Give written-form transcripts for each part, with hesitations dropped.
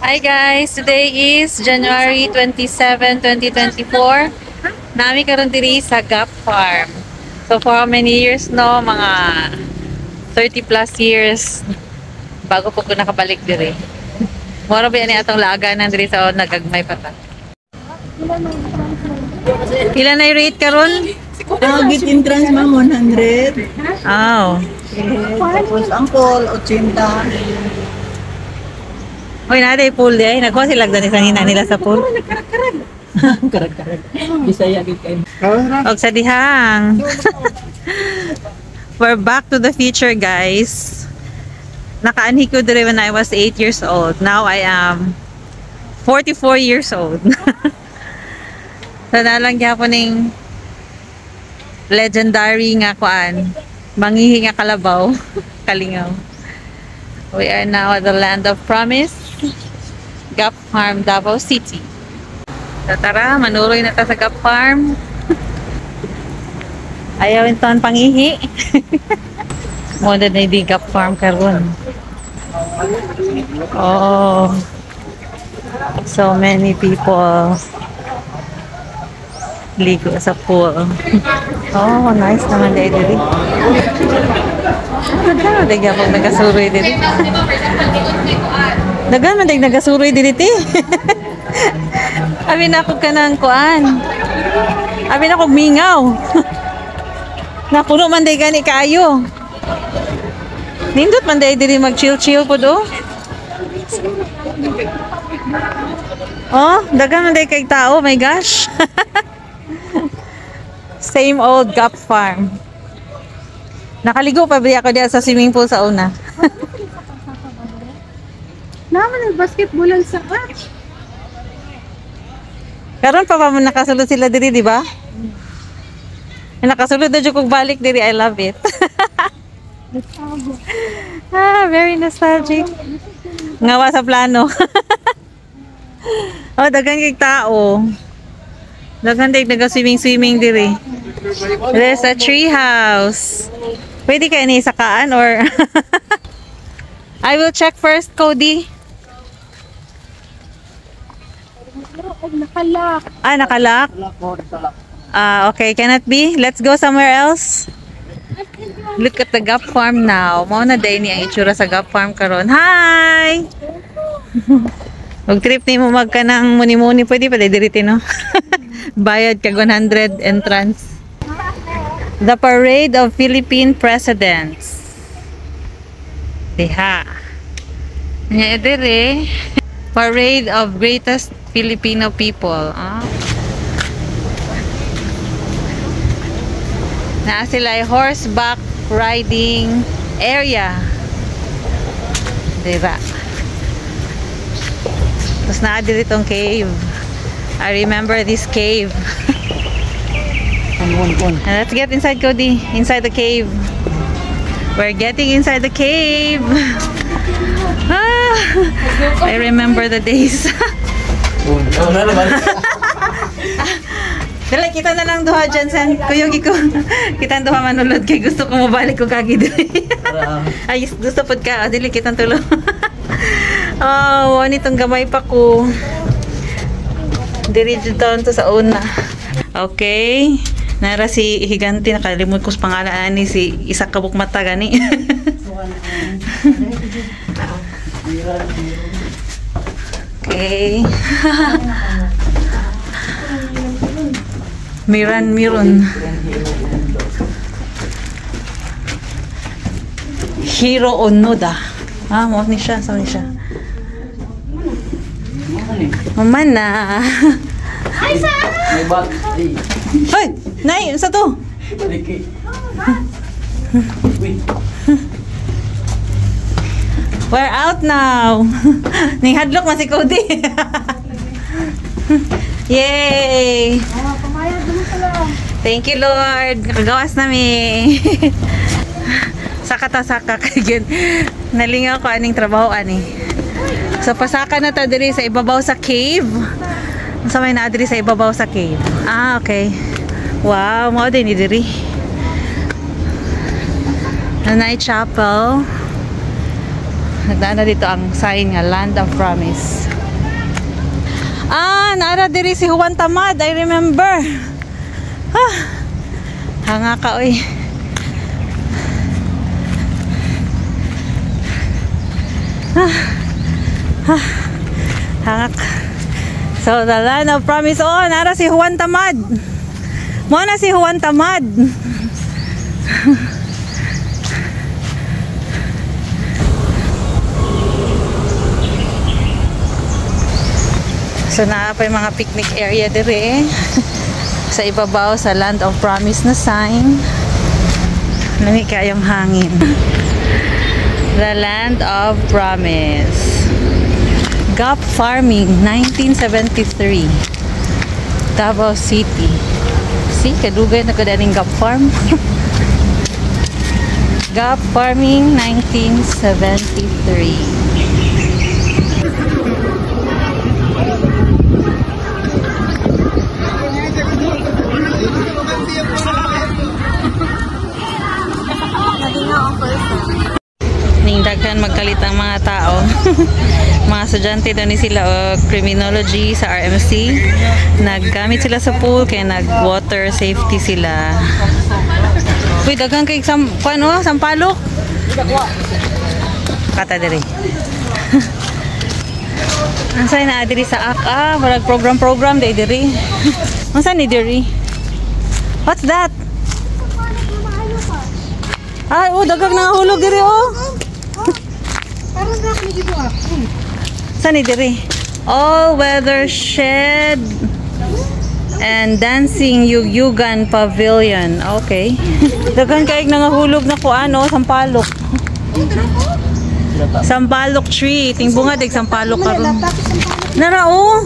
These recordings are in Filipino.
Hi guys, today is January 27, 2024. Nami karon diri sa Gap Farm. So for how many years no? Mga 30 plus years bago po ko nakabalik diri. Moro ba ni atong laaganan diri sa nagagmay pa ta. Pila na yung rate karon? Git entrance ma'am 100. Oh. Tapos angkol 80. Hoy na day pool day. Nagkuha sila gani kanina nila sa pool. Karag-karag. Bisaya gid kay. Og sa dihang. We're back to the future, guys. Nakaanhi ko dire when I was 8 years old. Now I am 44 years old. So nalang gyapon ning legendary nga kuan. Mangihi nga kalabaw, kalingaw. We are now at the land of promise. Gap Farm, Davao City. So tara, manuroy na ta sa Gap Farm. Ayaw ito ang pangihi. Muna na di Gap Farm karon. Oh, so many people ligo sa pool. Oh, nice naman dahil dito. Dagan man pag nagasuroy dito. Dagan man nagasuroy dito. Abi na ako ka ng kuan. Abi na ako mingaw. Napuno man day gani kaayo. Nindot man day diri mag-chill-chill po do. Oh, dagan man day kay tao, my gosh. Same old Gap Farm. Nakaligo pa ba ako diya sa swimming pool sa una? Naman ang basketballan sa catch. Karon pa mo nakasulod sila diri, di ba? Nakasulod na jud kog balik diri. I love it. Very nostalgic. Ngawa sa plano. Oh, dagan kay tao. Dagan day naga-swimming diri. There's a tree house. Pwede kayo ni sakaan or I will check first, Cody. Nakalak. Nakalak? Okay. Cannot be. Let's go somewhere else. Look at the Gap Farm now. Mao na day ni ang itsura sa Gap Farm karon. Hi! Mag trip ni mo magka ng muni-muni. Pwede pa diri no? Bayad kag 100 entrance. The Parade of Philippine Presidents. Diha. Nya dire. Parade of Greatest Filipino People. Na sila ay horseback riding area. Diba? Tapos na dito itong cave. I remember this cave. And let's get inside, Cody. Inside the cave. We're getting inside the cave. I remember the days. Dala, kita na lang duha dyan, San. Kuyugi ko. Kita duha manulod kay gusto ko mabalik ko kagi dili. Ay, gusto pod ka. Dili, kita tulo. Oh, anitong gamay pa ko. Diri dito to sa una. Okay. Nara si Higante, nakalimut ko sa pangalan ni si Isak Kabuk Mata gani. Okay. Miron. Hiro Onoda. Mo ni siya, sa ni siya. Mama na. Ay, saan? Hoy! Nay! Sa to? We're out now! Ning hadlok man si Cody! Yay! Pumayag naman pala. Thank you, Lord! Nakagawas nami! Saka kay nalingaw ko aning trabaho ani. So pasaka na ta diri sa ibabaw sa cave. Sa may na diri sa ibabaw sa cave. Okay. Wow, mao din ni diri. A night chapel. Nagdaan na dito ang sign nga Land of Promise. Naara diri si Juan Tamad. I remember. Hanga ka, oy. Hanga ka. So, the Land of Promise. Oh, naara si Juan Tamad. Mo na si Juan Tamad. So naa pa yung mga picnic area dire sa ibabaw sa Land of Promise na sign. Lami kayong hangin. The Land of Promise. Gap Farming 1973. Davao City. See, kadugay na kadaning Gap Farm. Gap Farming 1973. Ning daghan magkalit ang mga tao. Mga estudyante daw ni sila criminology sa RMC. Naggamit sila sa pool kaya nag-water safety sila. Uy, daghan kay sampalok. Kata diri. Ansay na diri sa AK, warag program day diri. Unsa ni diri? What's that? Ay, dagag na hulog diri Parang rock ni dito Saan ni diri? All-weather shed and dancing yugyugan pavilion. Okay. Daghan kaig nangahulog na sampalok. Sampalok tree. Ting bunga dig sampalok karon. Narao,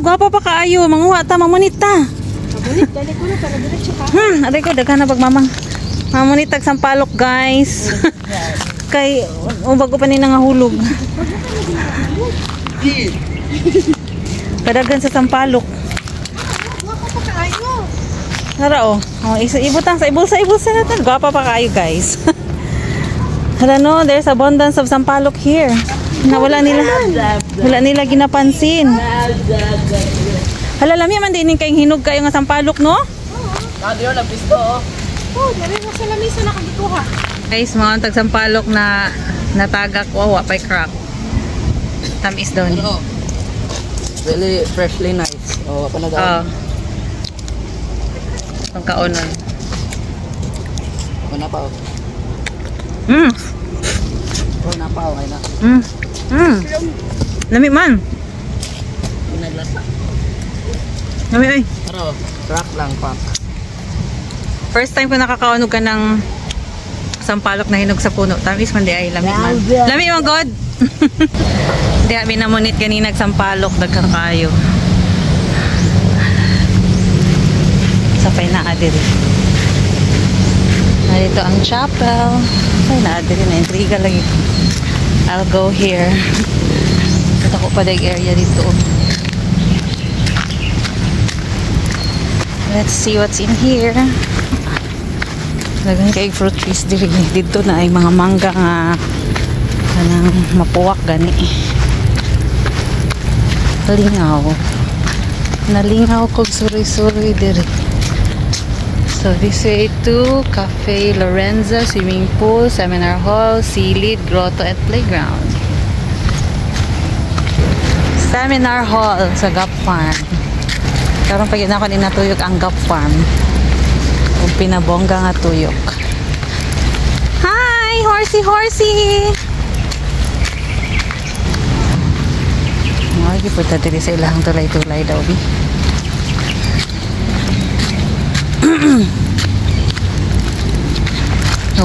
gapa pa kaayo, manguha ta mamunita. Mamunit, dali ko na para diretso ka. Aray ko daghan na pagmamang. Mamunitag sampalok, guys. Kay bago pa ni nangahulog. Kadaghan sa sampalok. Wako pa kaayo. Narao. Ibutang sa ibulsa natin. Gapa pa kaayo, guys. No, there's abundance of sampalok here. Wala nila ginapansin. Lami man din kayong hinog kayo nga sampalok, no? Diyo lang pisto. Dali na sa lamisa nakagikuha. Guys, mga tag sampalok na natagak. Wapay crack. Tamis daw ni. Really freshly nice. Apa na daw? Ang kaonon. Mana pa? Na pa okay na. Lami man. Pinaglasa. Lami ay. Pero crack lang pa. First time ko nakakaonog ka ng sampalok na hinog sa puno. Tamis man di ay lami man. Lami man god. Di kami namunit kanina sampalok daghan kayo. Sapay na adiri. Dito ang chapel. Ay na adiri na intriga lagi. I'll go here. Ito ko pa dag area dito. Let's see what's in here. Lagyan kay fruit trees diri. Dito na ay mga mangga nga kanang mapuwak gani. Nalingaw kog suri-suri diri. So this way to Cafe Lorenza, swimming pool, seminar hall, silid, grotto at playground. Seminar hall sa Gap Farm. Karon pag na ako ni natuyok ang Gap Farm. Kung pinabongga nga tuyok. Hi! Horsey! Mga gipunta diri sa ilang tulay-tulay daw, bi.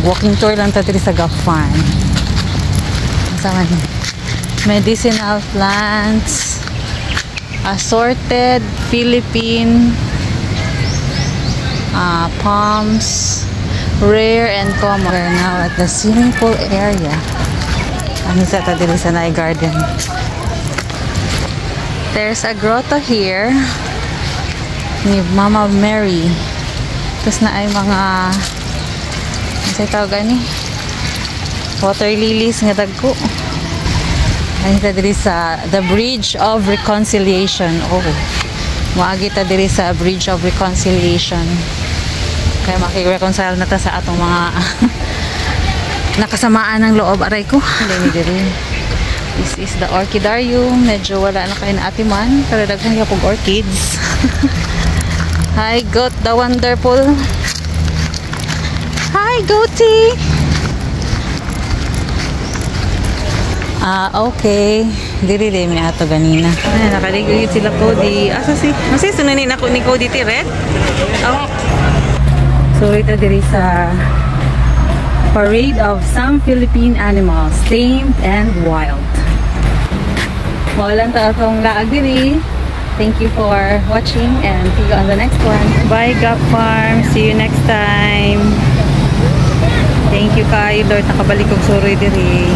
Walking tour lang ta diri sa Gap Farm. Sama ni medicinal plants, assorted Philippine palms, rare and common. We're now at the swimming pool area. Ano sa ta diri sa Nay Garden. There's a grotto here ni Mama Mary. Tapos na ay mga ano tawag ni water lilies nga dagko. Ay ta diri sa the Bridge of Reconciliation. Oh. Moagi ta diri sa Bridge of Reconciliation. Kaya maki-reconcile na ta sa atong mga nakasamaan ng loob. Aray ko. Diri. This is the orchidarium. Medyo wala na kayo na atiman. Pero daghan kapag orchids. Hi, Goat the Wonderful. Hi, Goatie. Okay. Diri mi ato ganina. Ay, nakaligo sila Cody. Asa si? Masi sunanin ako ni Cody ti red. Oh. So ito diri sa parade of some Philippine animals, tamed and wild. Mawalan ta akong laag diri. Thank you for watching and see you on the next one. Bye, Gap Farm. See you next time. Thank you kay Lord nakabalik og suroy diri.